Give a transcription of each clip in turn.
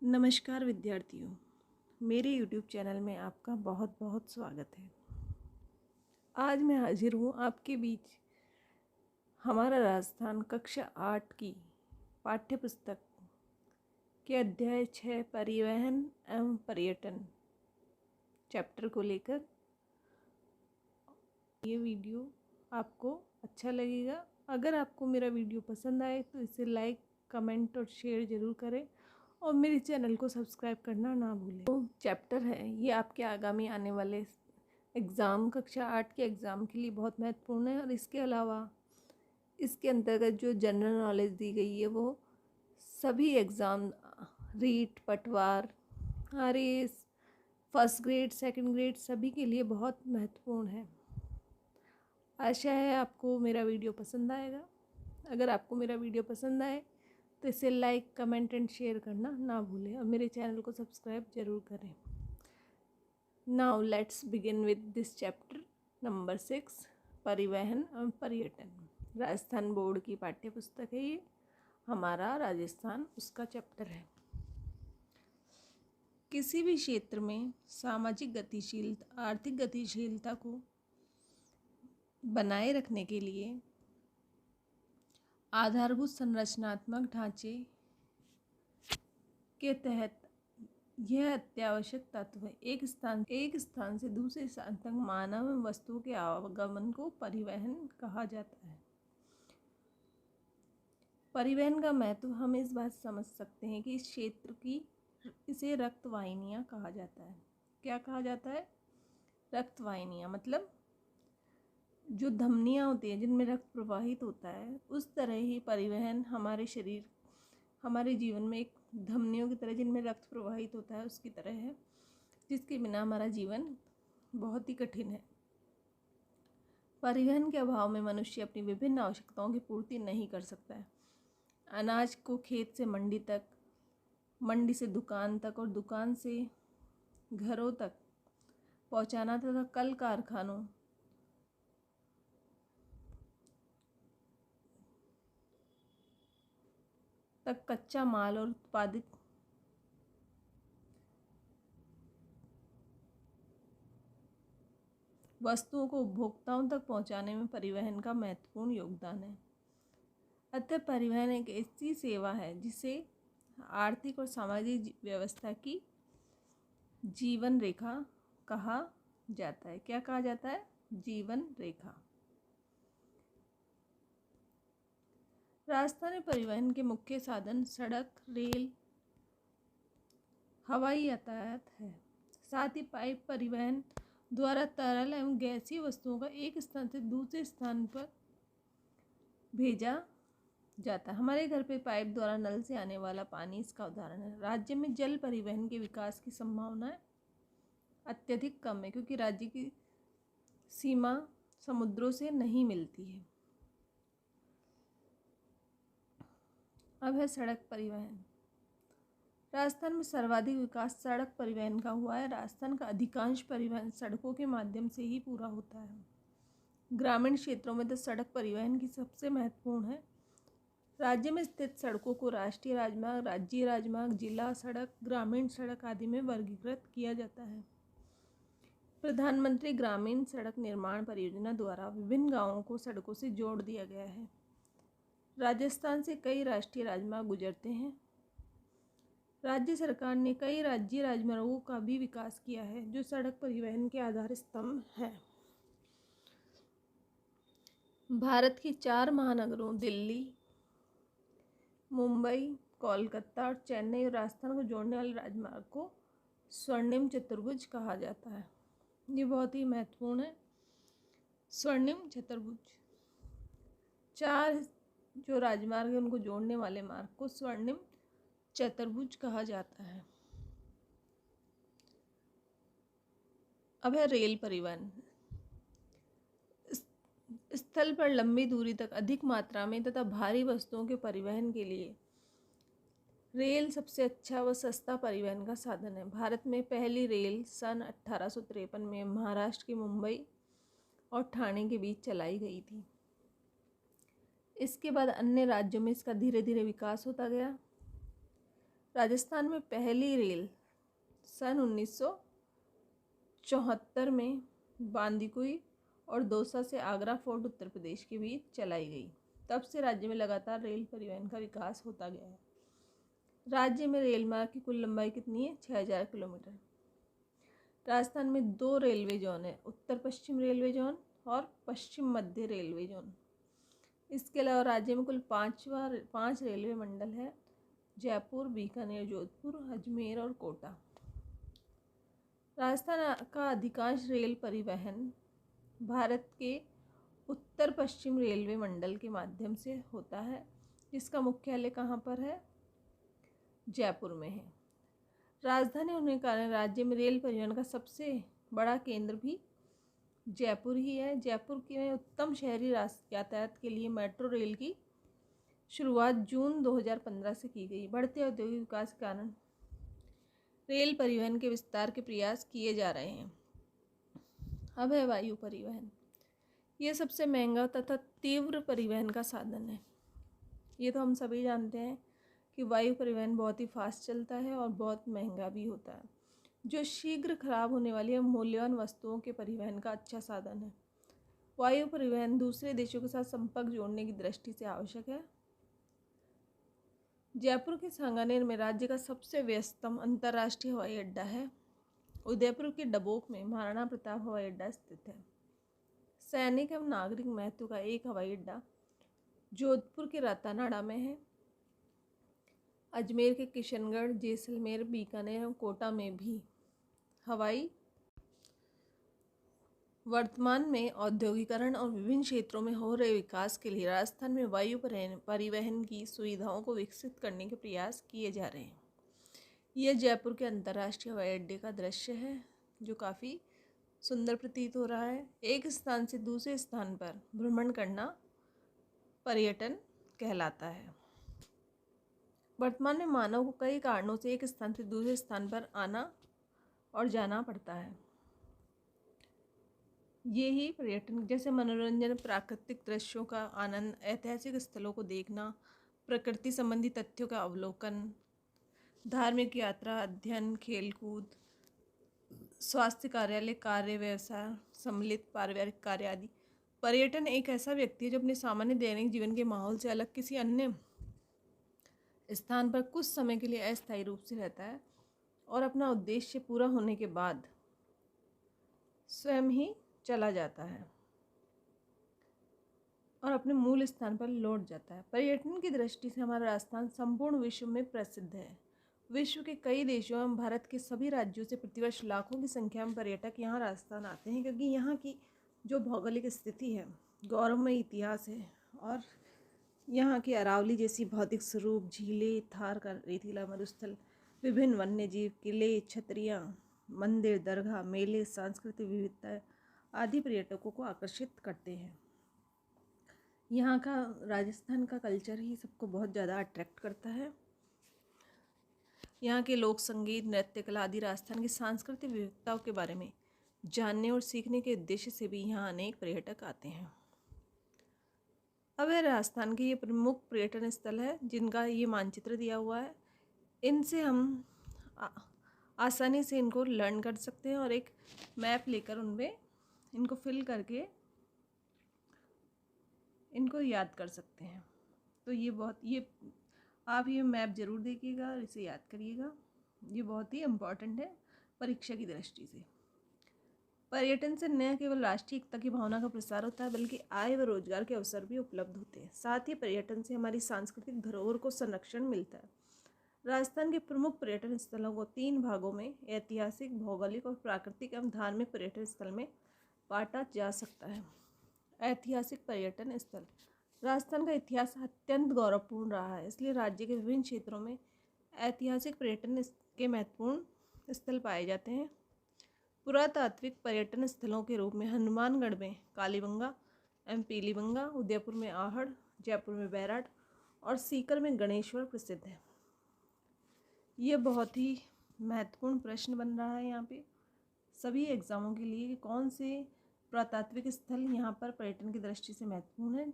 नमस्कार विद्यार्थियों, मेरे YouTube चैनल में आपका बहुत बहुत स्वागत है। आज मैं हाजिर हूँ आपके बीच हमारा राजस्थान कक्षा 8 की पाठ्य पुस्तक के अध्याय 6 परिवहन एवं पर्यटन चैप्टर को लेकर। ये वीडियो आपको अच्छा लगेगा। अगर आपको मेरा वीडियो पसंद आए तो इसे लाइक, कमेंट और शेयर ज़रूर करें और मेरे चैनल को सब्सक्राइब करना ना भूलें। तो चैप्टर है ये आपके आगामी आने वाले एग्ज़ाम कक्षा 8 के एग्ज़ाम के लिए बहुत महत्वपूर्ण है। और इसके अलावा इसके अंतर्गत जो जनरल नॉलेज दी गई है वो सभी एग्ज़ाम रीट, पटवार, RAS, first grade, second grade सभी के लिए बहुत महत्वपूर्ण है। आशा है आपको मेरा वीडियो पसंद आएगा। अगर आपको मेरा वीडियो पसंद आए तो इसे लाइक, कमेंट एंड शेयर करना ना भूलें और मेरे चैनल को सब्सक्राइब जरूर करें। Now let's begin with this chapter number 6 परिवहन और पर्यटन। राजस्थान बोर्ड की पाठ्य पुस्तक है ये। हमारा राजस्थान उसका चैप्टर है। किसी भी क्षेत्र में सामाजिक गतिशीलता, आर्थिक गतिशीलता को बनाए रखने के लिए आधारभूत संरचनात्मक ढांचे के तहत यह अत्यावश्यक तत्व है। एक स्थान से दूसरे स्थान तक मानव एवं वस्तुओं के आवागमन को परिवहन कहा जाता है। परिवहन का महत्व हम इस बात समझ सकते हैं कि इस क्षेत्र की इसे रक्त वाहिनियाँ कहा जाता है। क्या कहा जाता है? रक्त वाहिनियाँ मतलब जो धमनियाँ होती हैं जिनमें रक्त प्रवाहित होता है, उस तरह ही परिवहन हमारे जीवन में एक धमनियों की तरह जिनमें रक्त प्रवाहित होता है उसकी तरह है, जिसके बिना हमारा जीवन बहुत ही कठिन है। परिवहन के अभाव में मनुष्य अपनी विभिन्न आवश्यकताओं की पूर्ति नहीं कर सकता है। अनाज को खेत से मंडी तक, मंडी से दुकान तक और दुकान से घरों तक पहुंचाना तथा कल कारखानों तक कच्चा माल और उत्पादित वस्तुओं को उपभोक्ताओं तक पहुंचाने में परिवहन का महत्वपूर्ण योगदान है। अतः परिवहन एक ऐसी सेवा है जिसे आर्थिक और सामाजिक व्यवस्था की जीवन रेखा कहा जाता है। क्या कहा जाता है? जीवन रेखा। राजस्थान में परिवहन के मुख्य साधन सड़क, रेल, हवाई यातायात है। साथ ही पाइप परिवहन द्वारा तरल एवं गैसीय वस्तुओं का एक स्थान से दूसरे स्थान पर भेजा जाता है। हमारे घर पे पाइप द्वारा नल से आने वाला पानी इसका उदाहरण है। राज्य में जल परिवहन के विकास की संभावनाएं अत्यधिक कम है क्योंकि राज्य की सीमा समुद्रों से नहीं मिलती है। अब है सड़क परिवहन। राजस्थान में सर्वाधिक विकास सड़क परिवहन का हुआ है। राजस्थान का अधिकांश परिवहन सड़कों के माध्यम से ही पूरा होता है। ग्रामीण क्षेत्रों में तो सड़क परिवहन की सबसे महत्वपूर्ण है। राज्य में स्थित सड़कों को राष्ट्रीय राजमार्ग, राज्य राजमार्ग, जिला सड़क, ग्रामीण सड़क आदि में वर्गीकृत किया जाता है। प्रधानमंत्री ग्रामीण सड़क निर्माण परियोजना द्वारा विभिन्न गांवों को सड़कों से जोड़ दिया गया है। राजस्थान से कई राष्ट्रीय राजमार्ग गुजरते हैं। राज्य सरकार ने कई राज्य राजमार्गों का भी विकास किया है जो सड़क परिवहन के आधार स्तंभ हैं। भारत के 4 महानगरों दिल्ली, मुंबई, कोलकाता और चेन्नई और राजस्थान को जोड़ने वाले राजमार्ग को स्वर्णिम चतुर्भुज कहा जाता है। ये बहुत ही महत्वपूर्ण है। स्वर्णिम चतुर्भुज 4 जो राजमार्ग है उनको जोड़ने वाले मार्ग को स्वर्णिम चतुर्भुज कहा जाता है। अब है रेल परिवहन। स्थल पर लंबी दूरी तक अधिक मात्रा में तथा भारी वस्तुओं के परिवहन के लिए रेल सबसे अच्छा व सस्ता परिवहन का साधन है। भारत में पहली रेल सन 1853 में महाराष्ट्र के मुंबई और ठाणे के बीच चलाई गई थी। इसके बाद अन्य राज्यों में इसका धीरे धीरे विकास होता गया। राजस्थान में पहली रेल सन 1974 में बांदीकुई और दौसा से आगरा फोर्ट उत्तर प्रदेश के बीच चलाई गई। तब से राज्य में लगातार रेल परिवहन का विकास होता गया है। राज्य में रेल मार्ग की कुल लंबाई कितनी है? 6000 किलोमीटर। राजस्थान में 2 रेलवे जोन है, उत्तर पश्चिम रेलवे जोन और पश्चिम मध्य रेलवे जोन। इसके अलावा राज्य में कुल 5 रेलवे मंडल है, जयपुर, बीकानेर, जोधपुर, अजमेर और कोटा। राजस्थान का अधिकांश रेल परिवहन भारत के उत्तर पश्चिम रेलवे मंडल के माध्यम से होता है, जिसका मुख्यालय कहाँ पर है? जयपुर में है। राजधानी होने के कारण राज्य में रेल परिवहन का सबसे बड़ा केंद्र भी जयपुर ही है। जयपुर के उत्तम शहरी यातायात के लिए मेट्रो रेल की शुरुआत जून 2015 से की गई। बढ़ते औद्योगिक विकास के कारण रेल परिवहन के विस्तार के प्रयास किए जा रहे हैं। अब है वायु परिवहन। यह सबसे महंगा तथा तीव्र परिवहन का साधन है। ये तो हम सभी जानते हैं कि वायु परिवहन बहुत ही फास्ट चलता है और बहुत महंगा भी होता है, जो शीघ्र खराब होने वाली मूल्यवान वस्तुओं के परिवहन का अच्छा साधन है। वायु परिवहन दूसरे देशों के साथ संपर्क जोड़ने की दृष्टि से आवश्यक है। जयपुर के सांगानेर में राज्य का सबसे व्यस्ततम अंतर्राष्ट्रीय हवाई अड्डा है। उदयपुर के डबोक में महाराणा प्रताप हवाई अड्डा स्थित है। सैनिक एवं नागरिक महत्व का एक हवाई अड्डा जोधपुर के रातानाडा में है। अजमेर के किशनगढ़, जैसलमेर, बीकानेर एवं कोटा में भी हवाई। वर्तमान में औद्योगिकरण और विभिन्न क्षेत्रों में हो रहे विकास के लिए राजस्थान में वायु परिवहन की सुविधाओं को विकसित करने के प्रयास किए जा रहे हैं। यह जयपुर के अंतर्राष्ट्रीय हवाई अड्डे का दृश्य है, जो काफ़ी सुंदर प्रतीत हो रहा है। एक स्थान से दूसरे स्थान पर भ्रमण करना पर्यटन कहलाता है। वर्तमान में मानव को कई कारणों से एक स्थान से दूसरे स्थान पर आना और जाना पड़ता है। ये ही पर्यटन, जैसे मनोरंजन, प्राकृतिक दृश्यों का आनंद, ऐतिहासिक स्थलों को देखना, प्रकृति संबंधी तथ्यों का अवलोकन, धार्मिक यात्रा, अध्ययन, खेलकूद, स्वास्थ्य कार्यालय, कार्य, व्यवसाय, सम्मिलित पारिवारिक कार्य आदि। पर्यटन एक ऐसा व्यक्ति है जो अपने सामान्य दैनिक जीवन के माहौल से अलग किसी अन्य स्थान पर कुछ समय के लिए अस्थायी रूप से रहता है और अपना उद्देश्य पूरा होने के बाद स्वयं ही चला जाता है और अपने मूल स्थान पर लौट जाता है। पर्यटन की दृष्टि से हमारा राजस्थान संपूर्ण विश्व में प्रसिद्ध है। विश्व के कई देशों एवं भारत के सभी राज्यों से प्रतिवर्ष लाखों की संख्या में पर्यटक यहाँ राजस्थान आते हैं, क्योंकि यहाँ की जो भौगोलिक स्थिति है, गौरवमय इतिहास है और यहाँ की अरावली जैसी भौतिक स्वरूप, झीलें, थार का रेतीला मरुस्थल, विभिन्न वन्य जीव, किले, छतरियाँ, मंदिर, दरगाह, मेले, सांस्कृतिक विविधता आदि पर्यटकों को आकर्षित करते हैं। यहाँ का राजस्थान का कल्चर ही सबको बहुत ज़्यादा अट्रैक्ट करता है। यहाँ के लोक संगीत, नृत्य कला आदि राजस्थान की सांस्कृतिक विविधताओं के बारे में जानने और सीखने के उद्देश्य से भी यहाँ अनेक पर्यटक आते हैं। अब है राजस्थान के ये प्रमुख पर्यटन स्थल है जिनका ये मानचित्र दिया हुआ है। इनसे हम आसानी से इनको लर्न कर सकते हैं और एक मैप लेकर उनमें इनको फिल करके इनको याद कर सकते हैं। तो ये आप ये मैप ज़रूर देखिएगा और इसे याद करिएगा। ये बहुत ही इम्पॉर्टेंट है परीक्षा की दृष्टि से। पर्यटन से न केवल राष्ट्रीय एकता की भावना का प्रसार होता है, बल्कि आय व रोजगार के अवसर भी उपलब्ध होते हैं। साथ ही पर्यटन से हमारी सांस्कृतिक धरोहर को संरक्षण मिलता है। राजस्थान के प्रमुख पर्यटन स्थलों को 3 भागों में ऐतिहासिक, भौगोलिक और प्राकृतिक एवं धार्मिक पर्यटन स्थल में बांटा जा सकता है। ऐतिहासिक पर्यटन स्थल। राजस्थान का इतिहास अत्यंत गौरवपूर्ण रहा है, इसलिए राज्य के विभिन्न क्षेत्रों में ऐतिहासिक पर्यटन के महत्वपूर्ण स्थल पाए जाते हैं। पुरातात्विक पर्यटन स्थलों के रूप में हनुमानगढ़ में कालीबंगा एवं पीलीबंगा, उदयपुर में आहड़, जयपुर में बैराट और सीकर में गणेश्वर प्रसिद्ध है। ये बहुत ही महत्वपूर्ण प्रश्न बन रहा है यहाँ पे सभी एग्जामों के लिए कि कौन से पुरातात्विक स्थल यहाँ पर पर्यटन की दृष्टि से महत्वपूर्ण है।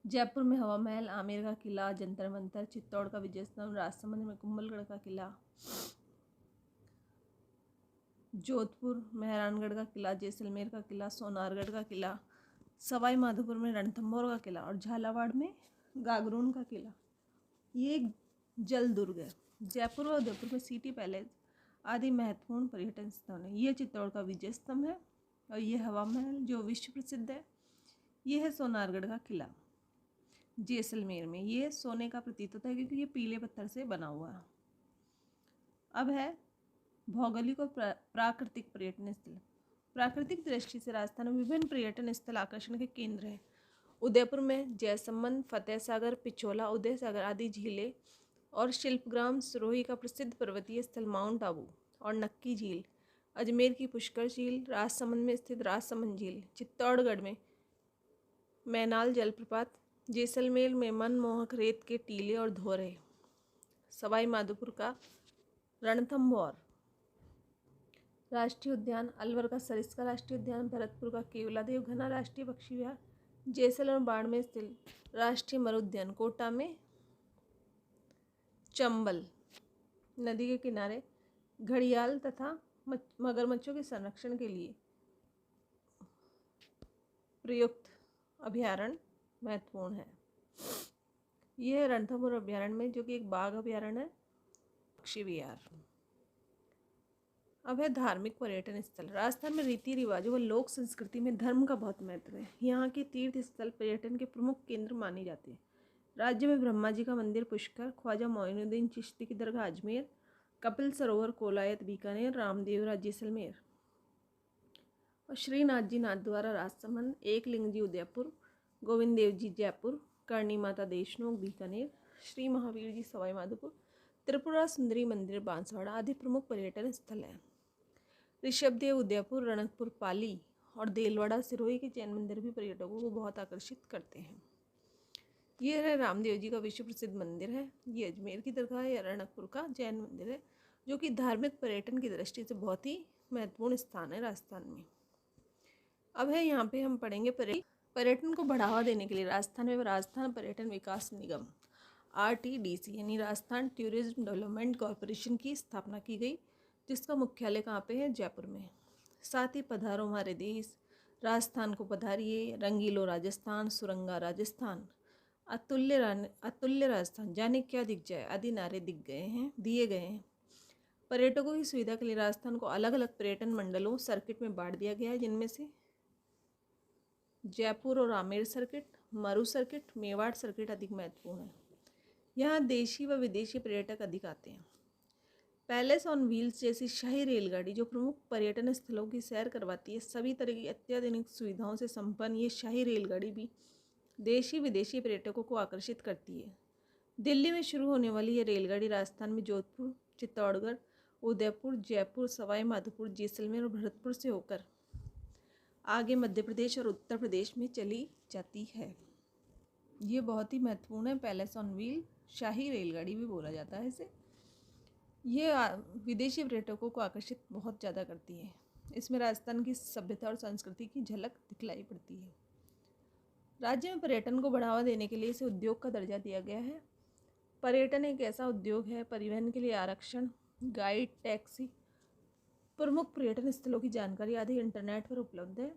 जयपुर में हवा महल, आमेर का किला, जंतर मंतर, चित्तौड़ का विजय स्तंभ, राजसमंद में कुंभलगढ़ का किला, जोधपुर मेहरानगढ़ का किला, जैसलमेर का किला, सोनारगढ़ का किला, सवाई माधोपुर में रणथंभौर का किला और झालावाड़ में गागरोन का किला। ये एक जल दुर्ग है। जयपुर और उदयपुर में सिटी पैलेस आदि महत्वपूर्ण पर्यटन स्थल हैं। ये चित्तौड़ का विजय स्तंभ है और ये हवा महल जो विश्व प्रसिद्ध है। ये है सोनारगढ़ का किला जैसलमेर में। ये सोने का प्रतीत होता है क्योंकि ये पीले पत्थर से बना हुआ है। अब है भौगोलिक और प्राकृतिक पर्यटन स्थल। प्राकृतिक दृष्टि से राजस्थान में विभिन्न पर्यटन स्थल आकर्षण के केंद्र हैं। उदयपुर में जयसमंद, फतेह सागर, पिछोला, उदय सागर आदि झीलें और शिल्पग्राम, सिरोही का प्रसिद्ध पर्वतीय स्थल माउंट आबू और नक्की झील, अजमेर की पुष्कर झील, राजसमंद में स्थित राजसमंद झील, चित्तौड़गढ़ में मैनाल जलप्रपात, जैसलमेर में मनमोहक रेत के टीले और धोरे, सवाई माधोपुर का रणथंभौर राष्ट्रीय उद्यान, अलवर का सरिस्का राष्ट्रीय उद्यान, भरतपुर का केवलादेव घना राष्ट्रीय पक्षी विहार, जैसलमेर और बाड़मेर स्थित राष्ट्रीय मरुद्यान, कोटा में चंबल नदी के किनारे घड़ियाल तथा मगरमच्छों के संरक्षण के लिए प्रयुक्त अभयारण्य महत्वपूर्ण है। यह है रणथंभौर अभयारण्य में, जो कि एक बाघ अभयारण्य है, पक्षी विहार। अब है धार्मिक पर्यटन स्थल। राजस्थान में रीति रिवाजों व लोक संस्कृति में धर्म का बहुत महत्व है। यहाँ के तीर्थ स्थल पर्यटन के प्रमुख केंद्र माने जाते हैं। राज्य में ब्रह्मा जी का मंदिर पुष्कर, ख्वाजा मोइनुद्दीन चिश्ती की दरगाह अजमेर, कपिल सरोवर कोलायत बीकानेर, रामदेवरा जैसलमेर और श्रीनाथ जी नाथद्वारा राजसमंद, एकलिंग जी उदयपुर, गोविंद देव जी जयपुर, करणी माता देशनोक बीकानेर, श्री महावीर जी सवाई माधोपुर, त्रिपुरा सुंदरी मंदिर बांसवाड़ा आदि प्रमुख पर्यटन स्थल हैं। ऋषभदेव उदयपुर, रणकपुर पाली और देलवाड़ा सिरोही के जैन मंदिर भी पर्यटकों को बहुत आकर्षित करते हैं। ये है रामदेव जी का विश्व प्रसिद्ध मंदिर है। ये अजमेर की दरगाह या रणकपुर का जैन मंदिर है, जो कि धार्मिक पर्यटन की दृष्टि से बहुत ही महत्वपूर्ण स्थान है राजस्थान में। अब है यहाँ पे हम पढ़ेंगे पर्यटन को बढ़ावा देने के लिए राजस्थान में राजस्थान पर्यटन विकास निगम RTDC यानी राजस्थान टूरिज्म डेवलपमेंट कॉरपोरेशन की स्थापना की गई, जिसका मुख्यालय कहाँ पे है? जयपुर में। साथ ही पधारो हमारे देश, राजस्थान को पधारिए, रंगीलो राजस्थान, सुरंगा राजस्थान, अतुल्य राजस्थान, जाने क्या दिख जाए आदि नारे दिए गए हैं। पर्यटकों की सुविधा के लिए राजस्थान को अलग अलग पर्यटन मंडलों सर्किट में बांट दिया गया है, जिनमें से जयपुर और आमेर सर्किट, मरु सर्किट, मेवाड़ सर्किट अधिक महत्वपूर्ण है। यहाँ देशी व विदेशी पर्यटक अधिक आते हैं। पैलेस ऑन व्हील्स जैसी शाही रेलगाड़ी जो प्रमुख पर्यटन स्थलों की सैर करवाती है, सभी तरह की अत्याधुनिक सुविधाओं से संपन्न ये शाही रेलगाड़ी भी देशी विदेशी पर्यटकों को आकर्षित करती है। दिल्ली में शुरू होने वाली ये रेलगाड़ी राजस्थान में जोधपुर, चित्तौड़गढ़, उदयपुर, जयपुर, सवाई माधोपुर, जैसलमेर और भरतपुर से होकर आगे मध्य प्रदेश और उत्तर प्रदेश में चली जाती है। ये बहुत ही महत्वपूर्ण है। पैलेस ऑन व्हील शाही रेलगाड़ी भी बोला जाता है इसे। ये विदेशी पर्यटकों को आकर्षित बहुत ज़्यादा करती है। इसमें राजस्थान की सभ्यता और संस्कृति की झलक दिखलाई पड़ती है। राज्य में पर्यटन को बढ़ावा देने के लिए इसे उद्योग का दर्जा दिया गया है। पर्यटन एक ऐसा उद्योग है, परिवहन के लिए आरक्षण, गाइड, टैक्सी, प्रमुख पर्यटन स्थलों की जानकारी आदि इंटरनेट पर उपलब्ध है,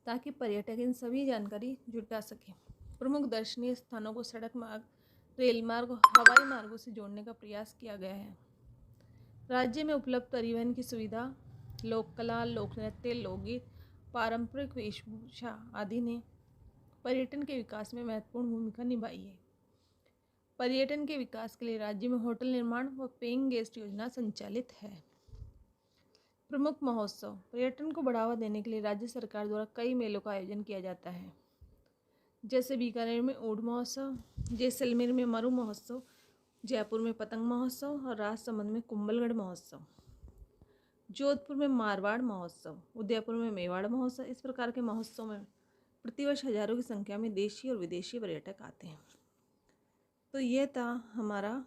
ताकि पर्यटक इन सभी जानकारी जुटा सकें। प्रमुख दर्शनीय स्थानों को सड़क मार्ग, रेल मार्ग और हवाई मार्गों से जोड़ने का प्रयास किया गया है। राज्य में उपलब्ध परिवहन की सुविधा, लोक कला, लोक नृत्य, लोकगीत, पारंपरिक वेशभूषा आदि ने पर्यटन के विकास में महत्वपूर्ण भूमिका निभाई है। पर्यटन के विकास के लिए राज्य में होटल निर्माण व पेइंग गेस्ट योजना संचालित है। प्रमुख महोत्सव, पर्यटन को बढ़ावा देने के लिए राज्य सरकार द्वारा कई मेलों का आयोजन किया जाता है, जैसे बीकानेर में ऊंट महोत्सव, जैसलमेर में मरु महोत्सव, जयपुर में पतंग महोत्सव और राजसमंद में कुंभलगढ़ महोत्सव, जोधपुर में मारवाड़ महोत्सव, उदयपुर में मेवाड़ महोत्सव। इस प्रकार के महोत्सव में प्रतिवर्ष हजारों की संख्या में देशी और विदेशी पर्यटक आते हैं। तो ये था हमारा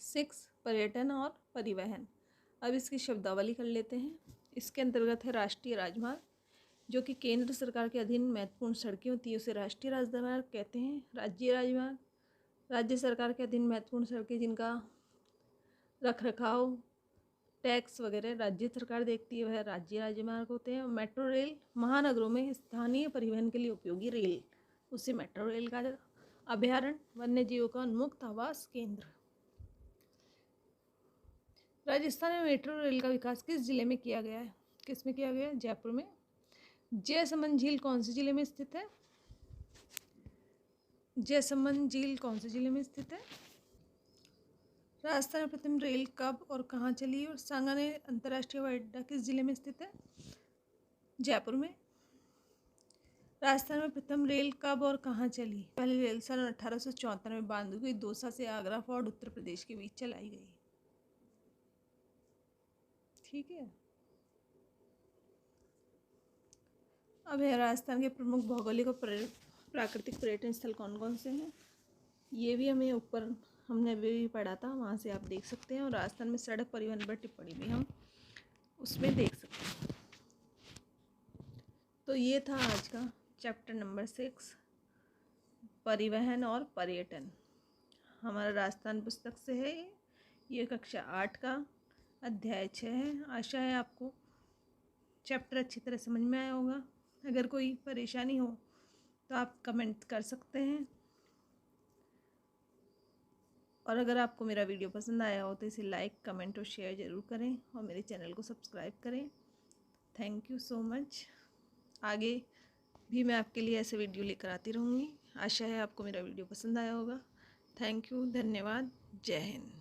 6 पर्यटन और परिवहन। अब इसकी शब्दावली कर लेते हैं। इसके अंतर्गत है राष्ट्रीय राजमार्ग, जो कि केंद्र सरकार के अधीन महत्वपूर्ण सड़कें होती है उसे राष्ट्रीय राजमार्ग कहते हैं। राज्य राजमार्ग राज्य सरकार के अधीन महत्वपूर्ण सड़कें जिनका रख रखाव टैक्स वगैरह राज्य सरकार देखती है, वह राज्य राजमार्ग होते हैं। मेट्रो रेल महानगरों में स्थानीय परिवहन के लिए उपयोगी रेल, उसे मेट्रो रेल कहा जाता है। अभयारण्य वन्य जीवों का उन्मुक्त आवास केंद्र। राजस्थान में मेट्रो रेल का विकास किस जिले में किया गया है? किस में किया गया है? जयपुर में। जयसमंद झील कौन से जिले में स्थित है? जयसमंद झील कौन से जिले में स्थित है? राजस्थान में प्रथम रेल कब और कहाँ चली? और सांगानेर अंतर्राष्ट्रीय हवाई अड्डा किस जिले में स्थित है? जयपुर में। राजस्थान में प्रथम रेल कब और कहाँ चली? पहली रेल सन 1874 में बांदूगई दौसा से आगरा फोर्ट उत्तर प्रदेश के बीच चलाई गई। ठीक है। अब है राजस्थान के प्रमुख भौगोलिक और प्राकृतिक पर्यटन स्थल कौन कौन से हैं? ये भी हमें ऊपर हमने अभी भी पढ़ा था, वहाँ से आप देख सकते हैं। और राजस्थान में सड़क परिवहन पर टिप्पणी भी हम उसमें देख सकते हैं। तो ये था आज का चैप्टर नंबर 6 परिवहन और पर्यटन, हमारा राजस्थान पुस्तक से है। ये कक्षा 8 का अध्याय 6 है। आशा है आपको चैप्टर अच्छी तरह समझ में आया होगा। अगर कोई परेशानी हो तो आप कमेंट कर सकते हैं। और अगर आपको मेरा वीडियो पसंद आया हो तो इसे लाइक कमेंट और शेयर ज़रूर करें और मेरे चैनल को सब्सक्राइब करें। Thank you so much. आगे भी मैं आपके लिए ऐसे वीडियो लेकर आती रहूँगी। आशा है आपको मेरा वीडियो पसंद आया होगा। थैंक यू, धन्यवाद, जय हिंद।